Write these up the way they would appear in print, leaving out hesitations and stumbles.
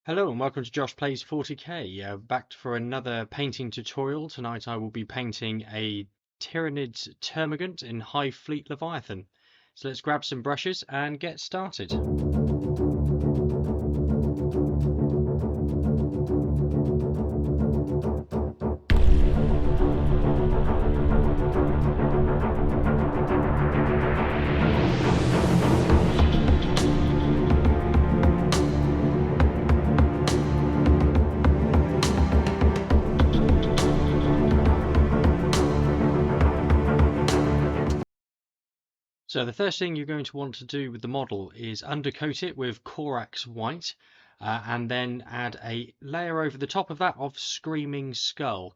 Hello and welcome to Josh Plays 40k. Back for another painting tutorial. Tonight I will be painting a Tyranids Termagant in Hive Fleet Leviathan. So let's grab some brushes and get started. So the first thing you're going to want to do with the model is undercoat it with Carapace white and then add a layer over the top of that of Screaming Skull.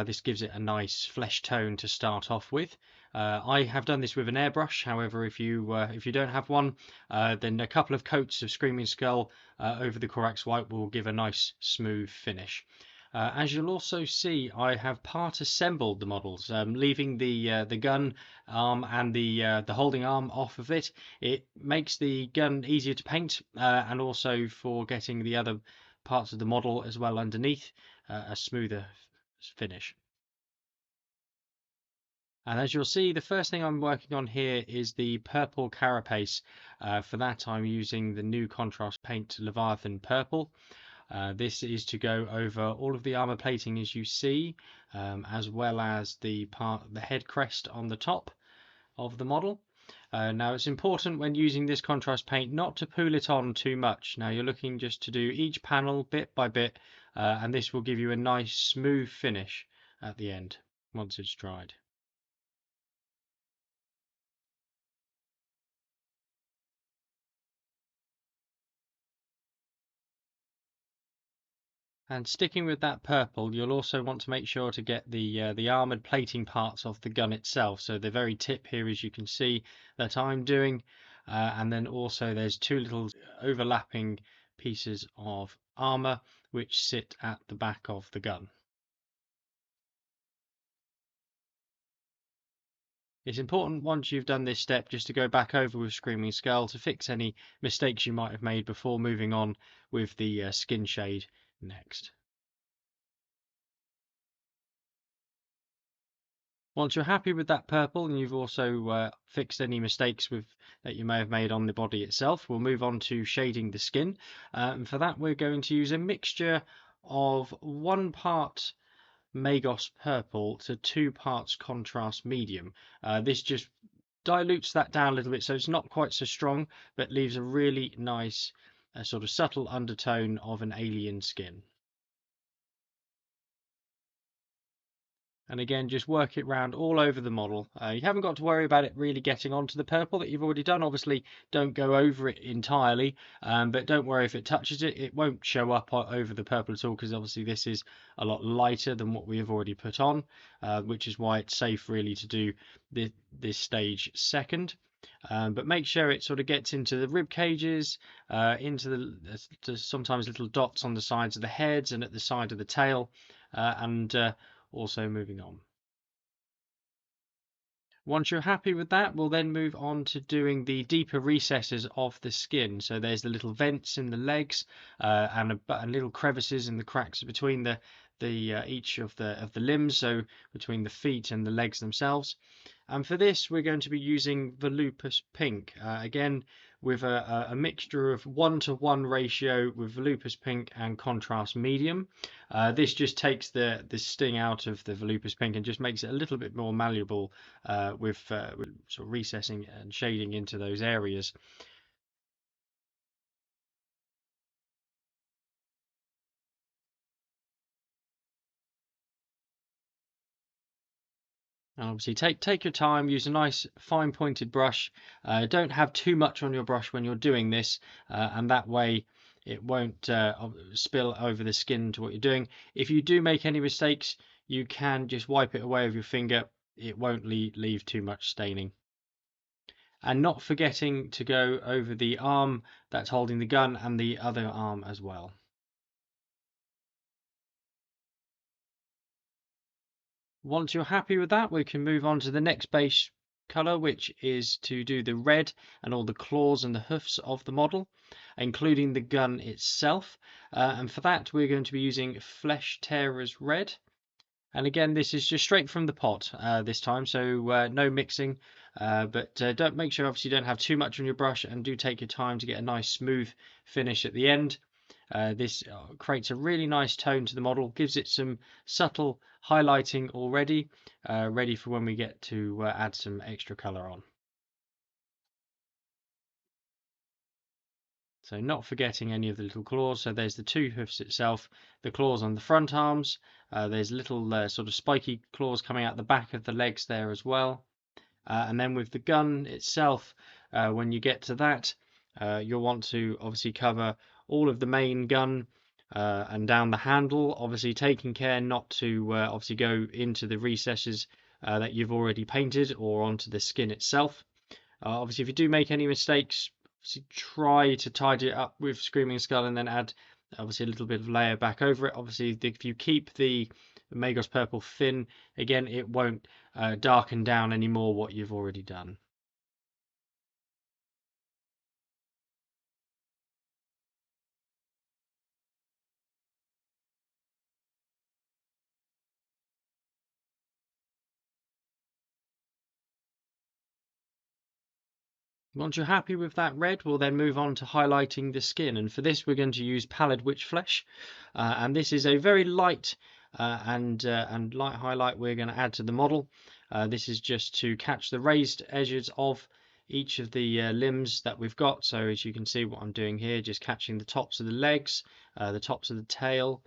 This gives it a nice flesh tone to start off with. I have done this with an airbrush. However, if you don't have one, then a couple of coats of Screaming Skull over the Carapace white will give a nice smooth finish. As you'll also see, I have part assembled the models, leaving the gun arm and the holding arm off of it. It makes the gun easier to paint, and also for getting the other parts of the model as well underneath a smoother finish. And as you'll see, the first thing I'm working on here is the purple carapace. For that, I'm using the new contrast paint Leviathan Purple. This is to go over all of the armor plating as you see, as well as the head crest on the top of the model. Now it's important when using this contrast paint not to pool it on too much. Now you're looking just to do each panel bit by bit, and this will give you a nice smooth finish at the end once it's dried. And sticking with that purple, you'll also want to make sure to get the armored plating parts of the gun itself. So the very tip here, as you can see, that I'm doing, and then also there's two little overlapping pieces of armor which sit at the back of the gun. It's important once you've done this step just to go back over with Screaming Skull to fix any mistakes you might have made before moving on with the skin shade next. Once you're happy with that purple and you've also fixed any mistakes that you may have made on the body itself, we'll move on to shading the skin. And for that, we're going to use a mixture of 1 part Magos purple to 2 parts contrast medium. This just dilutes that down a little bit so it's not quite so strong, but leaves a really nice sort of subtle undertone of an alien skin. And again, just work it round all over the model. You haven't got to worry about it really getting onto the purple that you've already done. Obviously, don't go over it entirely, but don't worry if it touches it. It won't show up over the purple at all, because obviously this is a lot lighter than what we have already put on, which is why it's safe really to do this stage second. But make sure it sort of gets into the rib cages, into the sometimes little dots on the sides of the heads and at the side of the tail, and also moving on. Once you're happy with that, we'll then move on to doing the deeper recesses of the skin. So there's the little vents in the legs, and little crevices in the cracks between each of the limbs, so between the feet and the legs themselves. And for this, we're going to be using Volupus Pink. Again, with a mixture of 1-to-1 ratio with Volupus Pink and Contrast Medium. This just takes the sting out of the Volupus Pink and just makes it a little bit more malleable with sort of recessing and shading into those areas. And obviously take your time, use a nice fine pointed brush. Don't have too much on your brush when you're doing this, and that way it won't spill over the skin to what you're doing. If you do make any mistakes, you can just wipe it away with your finger. It won't leave too much staining. And not forgetting to go over the arm that's holding the gun and the other arm as well. Once you're happy with that, we can move on to the next base color, which is to do the red and all the claws and the hoofs of the model, including the gun itself. And for that, we're going to be using Flesh Tearers Red. And again, this is just straight from the pot this time, so no mixing. But don't make sure, obviously, you don't have too much on your brush, and do take your time to get a nice smooth finish at the end. This creates a really nice tone to the model, gives it some subtle highlighting already, ready for when we get to add some extra color on. So not forgetting any of the little claws. So there's the two hoofs itself, the claws on the front arms. There's little sort of spiky claws coming out the back of the legs there as well. And then with the gun itself, when you get to that, you'll want to obviously cover all of the main gun and down the handle, obviously taking care not to obviously go into the recesses that you've already painted or onto the skin itself. Obviously, if you do make any mistakes, try to tidy it up with Screaming Skull and then add obviously a little bit of layer back over it. Obviously, if you keep the Magos Purple thin, again, it won't darken down anymore what you've already done. Once you're happy with that red, we'll then move on to highlighting the skin. And for this, we're going to use Pallid Witch Flesh. And this is a very light and light highlight we're going to add to the model. This is just to catch the raised edges of each of the limbs that we've got. So as you can see what I'm doing here, just catching the tops of the legs, the tops of the tail,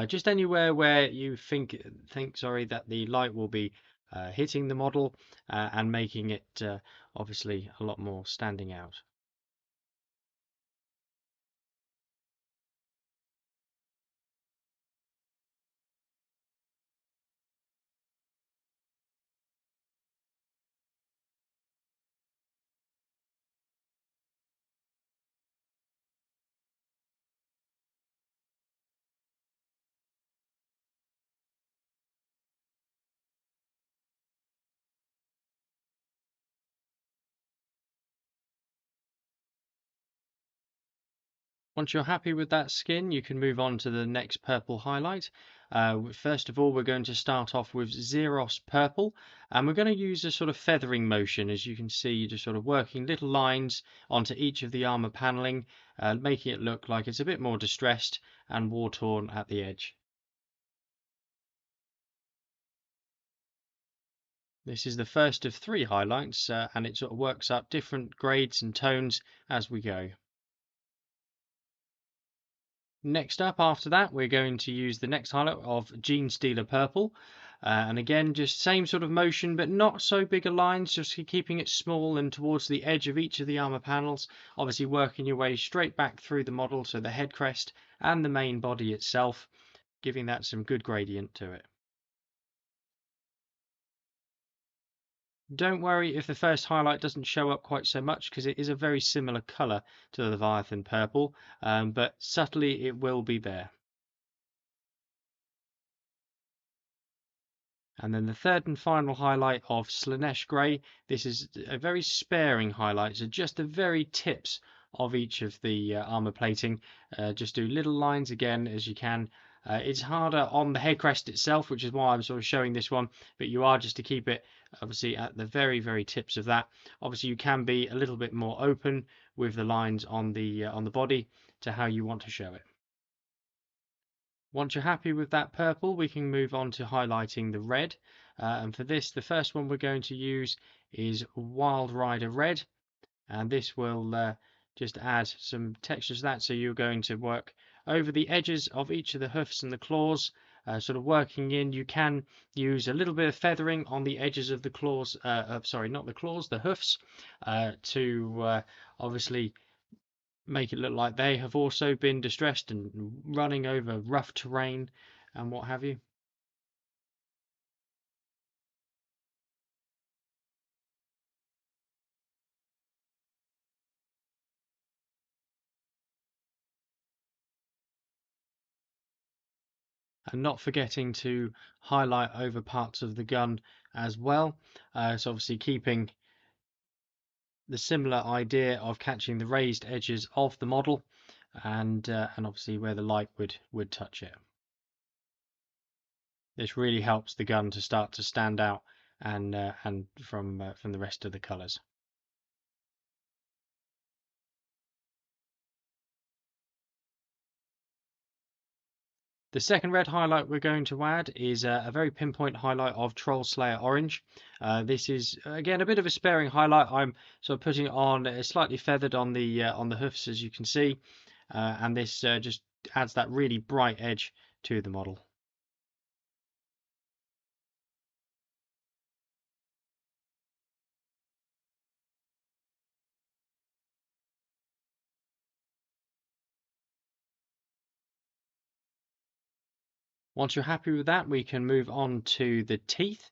just anywhere where you think that the light will be hitting the model and making it obviously a lot more standing out. Once you're happy with that skin, you can move on to the next purple highlight. First of all, we're going to start off with Xeros Purple, and we're going to use a sort of feathering motion. As you can see, just sort of working little lines onto each of the armor paneling, making it look like it's a bit more distressed and war-torn at the edge. This is the first of three highlights, and it sort of works up different grades and tones as we go. Next up, after that, we're going to use the next highlight of Gene Stealer Purple. And again, just same sort of motion, but not so big a lines, just keeping it small and towards the edge of each of the armor panels. Obviously working your way straight back through the model, so the head crest and the main body itself, giving that some good gradient to it. Don't worry if the first highlight doesn't show up quite so much, because it is a very similar colour to the Leviathan Purple, but subtly it will be there. And then the third and final highlight of Slanesh Grey. This is a very sparing highlight, so just the very tips of each of the armor plating. Just do little lines again as you can. It's harder on the head crest itself, which is why I'm sort of showing this one, but you are just to keep it obviously at the very, very tips of that. Obviously you can be a little bit more open with the lines on the body to how you want to show it. Once you're happy with that purple, we can move on to highlighting the red. And for this, the first one we're going to use is Wild Rider Red. And this will just add some texture to that. So you're going to work over the edges of each of the hoofs and the claws, sort of working in. You can use a little bit of feathering on the edges of the claws, sorry, not the claws, the hoofs, to obviously make it look like they have also been distressed and running over rough terrain and what have you. And not forgetting to highlight over parts of the gun as well. So obviously keeping the similar idea of catching the raised edges of the model, and obviously where the light would touch it. This really helps the gun to start to stand out and from the rest of the colours. The second red highlight we're going to add is a very pinpoint highlight of Troll Slayer Orange. This is again a bit of a sparing highlight. I'm sort of putting it on slightly feathered on the hoofs, as you can see, and this just adds that really bright edge to the model. Once you're happy with that, we can move on to the teeth.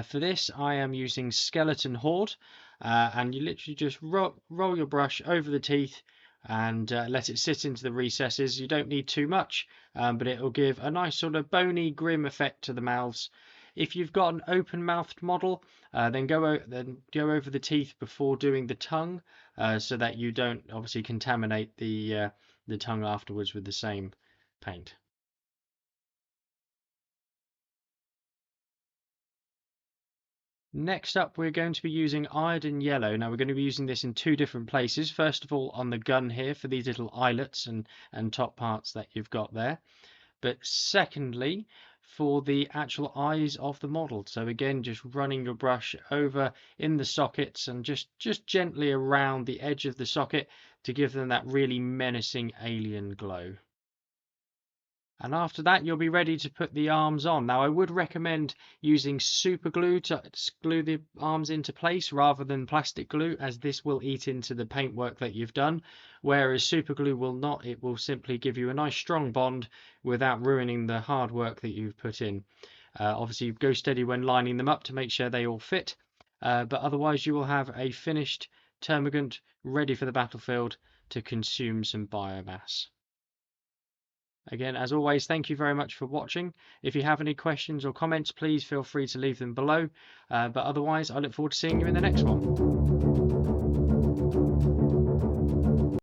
For this, I am using Skeleton Horde, and you literally just roll your brush over the teeth and let it sit into the recesses. You don't need too much, but it will give a nice sort of bony, grim effect to the mouths. If you've got an open-mouthed model, then go over the teeth before doing the tongue, so that you don't obviously contaminate the tongue afterwards with the same paint. Next up, we're going to be using iodine yellow. Now, we're going to be using this in two different places. First of all, on the gun here for these little eyelets and top parts that you've got there. But secondly, for the actual eyes of the model. So again, just running your brush over in the sockets and just gently around the edge of the socket to give them that really menacing alien glow. And after that, you'll be ready to put the arms on. Now, I would recommend using super glue to glue the arms into place rather than plastic glue, as this will eat into the paintwork that you've done, whereas super glue will not. It will simply give you a nice strong bond without ruining the hard work that you've put in. Obviously, go steady when lining them up to make sure they all fit, but otherwise you will have a finished Termagant ready for the battlefield to consume some biomass. Again, as always, thank you very much for watching. If you have any questions or comments, please feel free to leave them below. But otherwise, I look forward to seeing you in the next one.